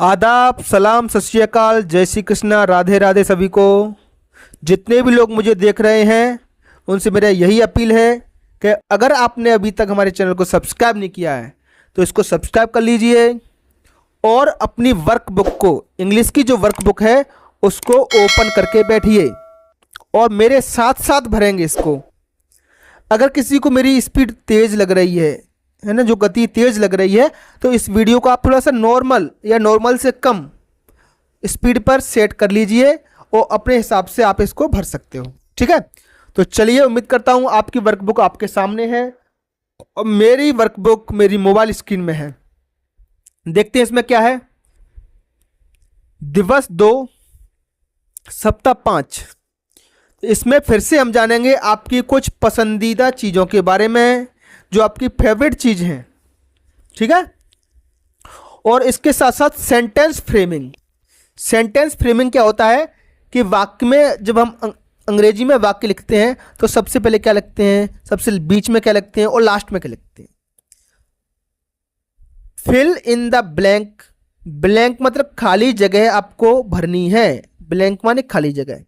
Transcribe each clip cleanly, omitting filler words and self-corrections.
आदाब, सलाम, सत श्री अकाल, जय श्री कृष्णा, राधे राधे सभी को। जितने भी लोग मुझे देख रहे हैं उनसे मेरा यही अपील है कि अगर आपने अभी तक हमारे चैनल को सब्सक्राइब नहीं किया है तो इसको सब्सक्राइब कर लीजिए और अपनी वर्कबुक को, इंग्लिश की जो वर्कबुक है उसको ओपन करके बैठिए और मेरे साथ साथ भरेंगे इसको। अगर किसी को मेरी स्पीड तेज़ लग रही है ना, जो गति तेज़ लग रही है, तो इस वीडियो को आप थोड़ा सा नॉर्मल या नॉर्मल से कम स्पीड पर सेट कर लीजिए और अपने हिसाब से आप इसको भर सकते हो। ठीक है, तो चलिए, उम्मीद करता हूँ आपकी वर्कबुक आपके सामने है और मेरी वर्कबुक मेरी मोबाइल स्क्रीन में है। देखते हैं इसमें क्या है। दिवस 2 सप्ताह 5। इसमें फिर से हम जानेंगे आपकी कुछ पसंदीदा चीज़ों के बारे में जो आपकी फेवरेट चीज़ हैं। ठीक है, और इसके साथ साथ सेंटेंस फ्रेमिंग। सेंटेंस फ्रेमिंग क्या होता है कि वाक्य में जब हम अंग्रेजी में वाक्य लिखते हैं तो सबसे पहले क्या लिखते हैं, सबसे बीच में क्या लिखते हैं और लास्ट में क्या लिखते हैं। Fill in the blank. Blank मतलब खाली जगह आपको भरनी है। ब्लैंक माने खाली जगह।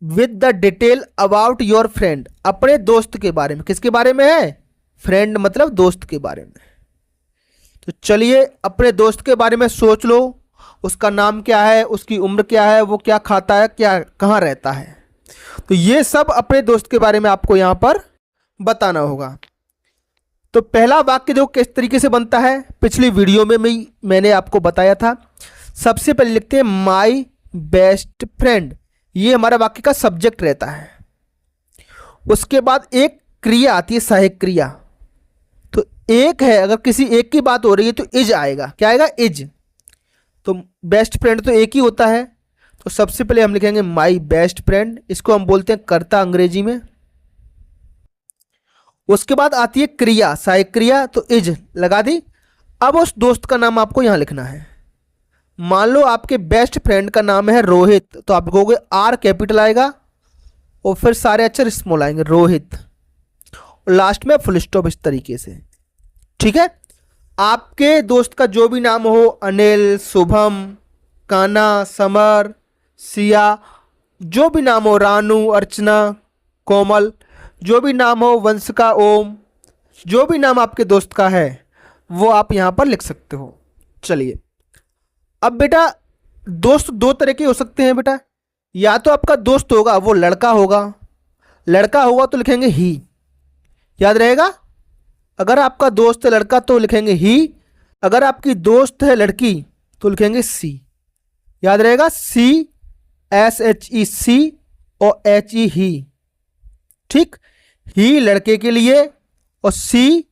With the detail about your friend. अपने दोस्त के बारे में। किसके बारे में है? फ्रेंड मतलब दोस्त के बारे में। तो चलिए, अपने दोस्त के बारे में सोच लो। उसका नाम क्या है, उसकी उम्र क्या है, वो क्या खाता है, क्या कहाँ रहता है। तो ये सब अपने दोस्त के बारे में आपको यहाँ पर बताना होगा। तो पहला वाक्य जो किस तरीके से बनता है पिछली वीडियो में मैंने आपको बताया था। सबसे पहले लिखते हैं माई बेस्ट फ्रेंड। ये हमारा वाक्य का सब्जेक्ट रहता है। उसके बाद एक क्रिया आती है, सहायक क्रिया। तो एक है, अगर किसी एक की बात हो रही है तो इज आएगा। क्या आएगा? इज। तो बेस्ट फ्रेंड तो एक ही होता है, तो सबसे पहले हम लिखेंगे माई बेस्ट फ्रेंड। इसको हम बोलते हैं कर्ता अंग्रेजी में। उसके बाद आती है क्रिया, सहायक क्रिया, तो इज लगा दी। अब उस दोस्त का नाम आपको यहां लिखना है। मान लो आपके बेस्ट फ्रेंड का नाम है रोहित, तो आप लिखोगे आर कैपिटल आएगा और फिर सारे अक्षर स्मॉल आएंगे, रोहित, और लास्ट में फुल स्टॉप, इस तरीके से। ठीक है, आपके दोस्त का जो भी नाम हो, अनिल, शुभम, काना, समर, सिया, जो भी नाम हो, रानू, अर्चना, कोमल, जो भी नाम हो, वंशिका, ओम, जो भी नाम आपके दोस्त का है वो आप यहां पर लिख सकते हो। चलिए, अब बेटा दोस्त दो तरह के हो सकते हैं बेटा। या तो आपका दोस्त होगा वो लड़का होगा। लड़का होगा तो लिखेंगे ही, याद रहेगा। अगर आपका दोस्त है लड़का तो लिखेंगे ही। अगर आपकी दोस्त है लड़की तो लिखेंगे सी, याद रहेगा। सी, SHE और HE, ही। ठीक, ही लड़के के लिए और सी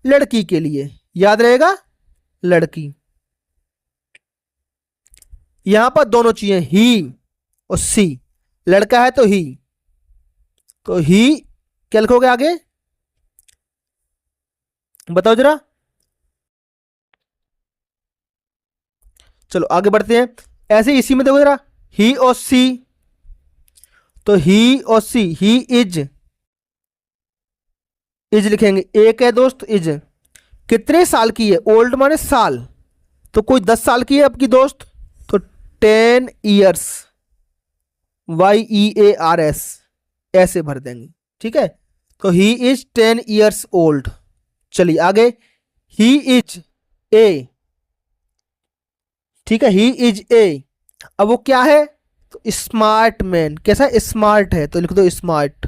लड़की के लिए, याद रहेगा, लड़की। यहां पर दोनों चीजें, ही और सी। लड़का है तो ही क्या लिखोगे आगे, बताओ जरा। चलो आगे बढ़ते हैं। ऐसे इसी में देखो जरा, ही और सी, तो ही और सी, ही इज लिखेंगे। एक है दोस्त, इज। कितने साल की है? ओल्ड माने साल, तो कोई 10 साल की है आपकी दोस्त तो 10 ईयर्स, YEARS ऐसे भर देंगे। ठीक है, तो ही इज 10 ईयर्स ओल्ड। चलिए आगे, ही इज ए। ठीक है, ही इज ए। अब वो क्या है? तो स्मार्ट मैन। कैसा? स्मार्ट है, तो लिख दो स्मार्ट।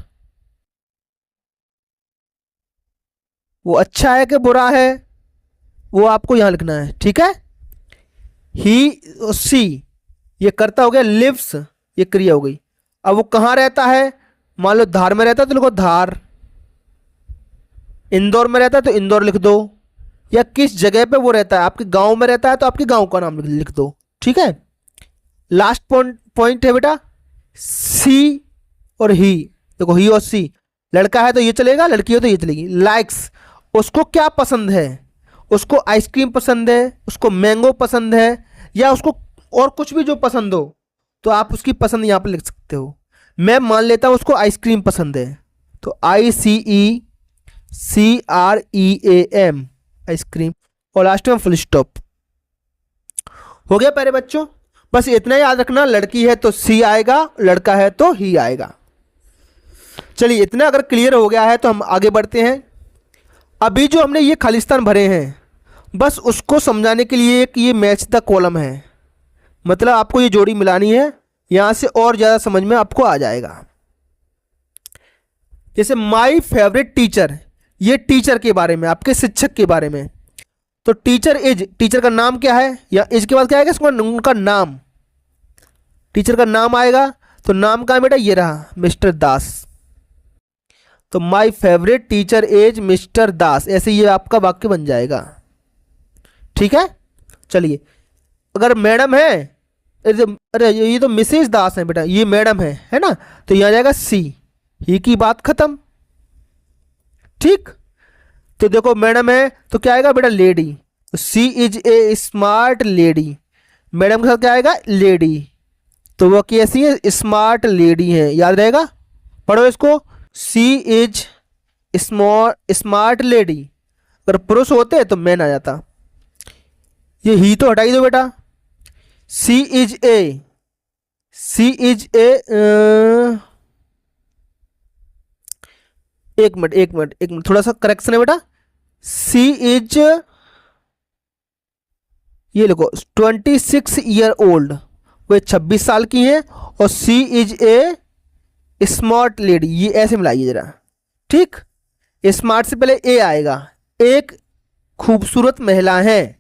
वो अच्छा है कि बुरा है वो आपको यहां लिखना है। ठीक है, ही सी ये करता हो गया, लिव्स ये क्रिया हो गई। अब वो कहां रहता है? मान लो धार में रहता है तो लिखो धार। इंदौर में रहता है तो इंदौर लिख दो। या किस जगह पे वो रहता है, आपके गांव में रहता है तो आपके गांव का नाम लिख दो। ठीक है, लास्ट पॉइंट है बेटा, सी और ही। देखो, ही और सी, लड़का है तो ये चलेगा, लड़की हो तो ये चलेगी। लाइक्स, उसको क्या पसंद है? उसको आइसक्रीम पसंद है, उसको मैंगो पसंद है, या उसको और कुछ भी जो पसंद हो तो आप उसकी पसंद यहां पर लिख सकते हो। मैं मान लेता हूं उसको आइसक्रीम पसंद है, तो ICECREAM, आइसक्रीम, और लास्ट में फुल स्टॉप। हो गया प्यारे बच्चों। बस इतना याद रखना, लड़की है तो सी आएगा, लड़का है तो ही आएगा। चलिए इतना अगर क्लियर हो गया है तो हम आगे बढ़ते हैं। अभी जो हमने ये खालिस्तान भरे हैं, बस उसको समझाने के लिए एक ये मैच द कॉलम है, मतलब आपको ये जोड़ी मिलानी है, यहां से और ज़्यादा समझ में आपको आ जाएगा। जैसे माई फेवरेट टीचर, ये टीचर के बारे में, आपके शिक्षक के बारे में। तो टीचर इज, टीचर का नाम क्या है, या इज के बाद क्या आएगा, इसका उनका नाम, टीचर का नाम आएगा। तो नाम का बेटा ये रहा, मिस्टर दास। तो my favourite teacher is mister Das, ऐसे ये आपका वाक्य बन जाएगा। ठीक है। चलिए अगर मैडम है, अरे ये तो मिसेज दास है बेटा, ये मैडम है ना, तो यहाँ जाएगा सी, ही की बात खत्म। ठीक। तो देखो मैडम है तो क्या आएगा बेटा, lady. She is a smart lady, madam के साथ क्या आएगा, लेडी। तो वो कैसी है, स्मार्ट लेडी है, याद रहेगा। पढ़ो इसको, सी इज स्मार्ट लेडी। अगर पुरुष होते तो मैन आ जाता, ये ही तो हटाई दो बेटा। सी इज ए, सी इज ए, एक मिनट थोड़ा सा करेक्शन है बेटा। सी इज, ये लिखो 26 ईयर ओल्ड, वे 26 साल की हैं। और सी इज ए स्मार्ट लेडी, ये ऐसे मिलाइए जरा। ठीक। स्मार्ट से पहले ए आएगा, एक खूबसूरत महिला है,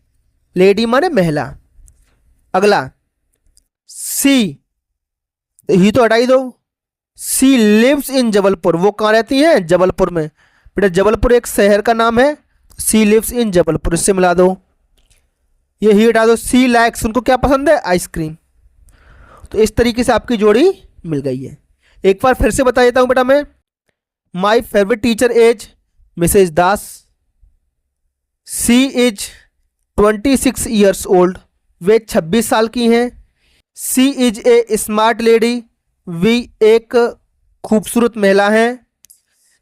लेडी माने महिला। अगला सी, ही तो हटाई दो। सी लिव्स इन जबलपुर, वो कहाँ रहती हैं, जबलपुर में। बेटा जबलपुर एक शहर का नाम है, सी लिव्स इन जबलपुर, इससे मिला दो। ये ही हटा दो। सी लाइक्स, उनको क्या पसंद है, आइसक्रीम। तो इस तरीके से आपकी जोड़ी मिल गई है। एक बार फिर से बता देता हूं बेटा मैं। My favourite teacher is missus Das, she is 26 years old, वे 26 साल की हैं। She is a smart lady, वे एक खूबसूरत महिला हैं।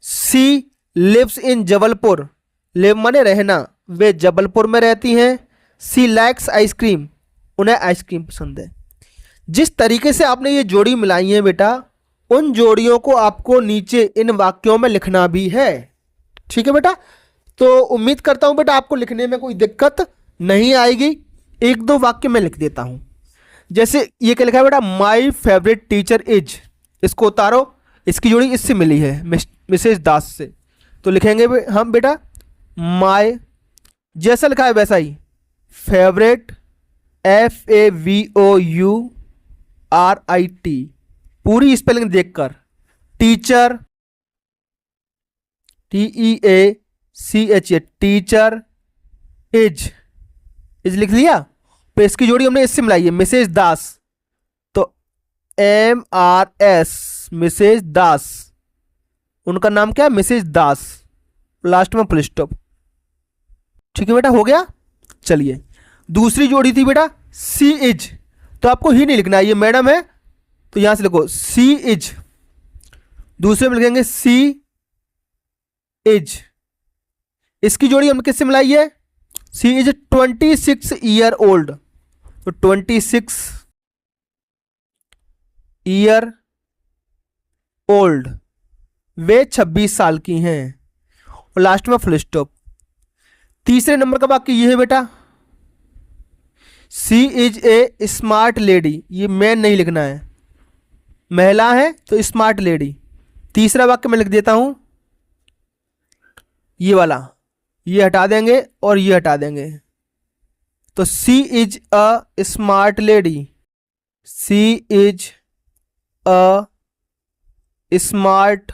She lives in Jabalpur, live माने रहना, वे जबलपुर में रहती हैं। सी लाइक्स आइसक्रीम, उन्हें आइसक्रीम पसंद है। जिस तरीके से आपने ये जोड़ी मिलाई है बेटा, उन जोड़ियों को आपको नीचे इन वाक्यों में लिखना भी है। ठीक है बेटा। तो उम्मीद करता हूं बेटा आपको लिखने में कोई दिक्कत नहीं आएगी। एक दो वाक्य मैं लिख देता हूं। जैसे ये क्या लिखा है बेटा, माई फेवरेट टीचर इज, इसको उतारो, इसकी जोड़ी इससे मिली है, मिसेज दास से। तो लिखेंगे हम बेटा माई, जैसा लिखा है वैसा ही, फेवरेट, FAVOURIT, पूरी स्पेलिंग देखकर। Teacher, TEACH, teacher. इज लिख लिया। तो इसकी जोड़ी हमने इससे मिलाई है, मिसेज दास। तो MRS, मिसेज दास, उनका नाम क्या है, मिसेज दास, लास्ट में फुल स्टॉप। ठीक है बेटा, हो गया। चलिए दूसरी जोड़ी थी बेटा सी इज, तो आपको ही नहीं लिखना है, ये मैडम है तो यहां से लिखो सी इज। दूसरे में लिखेंगे सी इज, इसकी जोड़ी हम किससे मिलाई है, सी इज 26 ईयर ओल्ड। तो 26 ईयर ओल्ड, वे 26 साल की हैं, और लास्ट में फुल स्टॉप। तीसरे नंबर का वाक्य ये है बेटा, सी इज ए स्मार्ट लेडी, ये मैन नहीं लिखना है, महिला है तो स्मार्ट लेडी। तीसरा वाक्य मैं लिख देता हूं, ये वाला, ये हटा देंगे और ये हटा देंगे। तो she is a smart lady, she is a smart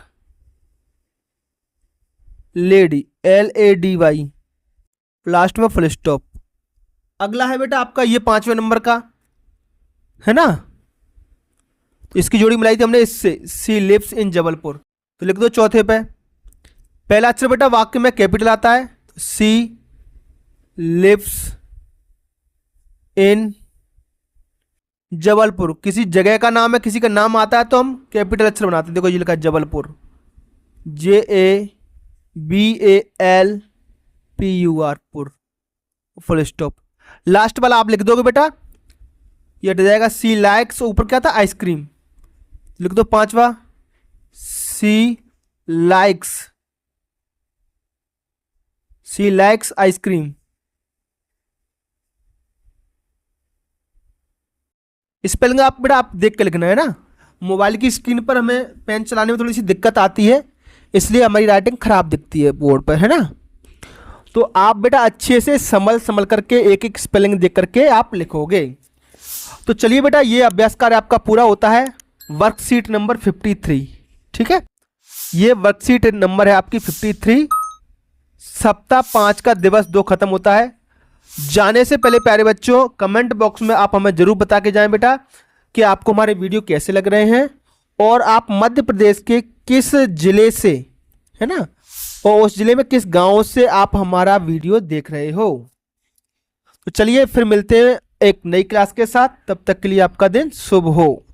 lady, LADY, last में फुल स्टॉप। अगला है बेटा आपका ये 5वें नंबर का है ना, तो इसकी जोड़ी मिलाई थी हमने इससे, सी लिव्स इन जबलपुर। तो लिख दो चौथे पे। पहला अक्षर बेटा वाक्य में कैपिटल आता है, सी लिव्स इन जबलपुर, किसी जगह का नाम है, किसी का नाम आता है तो हम कैपिटल अक्षर बनाते हैं। देखो ये लिखा है जबलपुर, JABALPUR, पुर, फुल स्टॉप। लास्ट वाला आप लिख दोगे बेटा ये हट जाएगा। सी लाइक्स, ऊपर क्या था आइसक्रीम, लिख दो 5वां सी लाइक्स, सी लाइक्स आइसक्रीम। स्पेलिंग आप बेटा आप देख के लिखना है ना, मोबाइल की स्क्रीन पर हमें पेन चलाने में थोड़ी सी दिक्कत आती है, इसलिए हमारी राइटिंग खराब दिखती है बोर्ड पर, है ना। तो आप बेटा अच्छे से संभल करके एक एक स्पेलिंग देख करके आप लिखोगे। तो चलिए बेटा ये अभ्यास कार्य आपका पूरा होता है। वर्कशीट नंबर 53, ठीक है, ये वर्कशीट नंबर है आपकी 53। सप्ताह 5 का दिवस 2 खत्म होता है। जाने से पहले प्यारे बच्चों कमेंट बॉक्स में आप हमें जरूर बता के जाएं बेटा कि आपको हमारे वीडियो कैसे लग रहे हैं और आप मध्य प्रदेश के किस जिले से, है ना, और उस जिले में किस गांव से आप हमारा वीडियो देख रहे हो। तो चलिए फिर मिलते हैं एक नई क्लास के साथ, तब तक के लिए आपका दिन शुभ हो।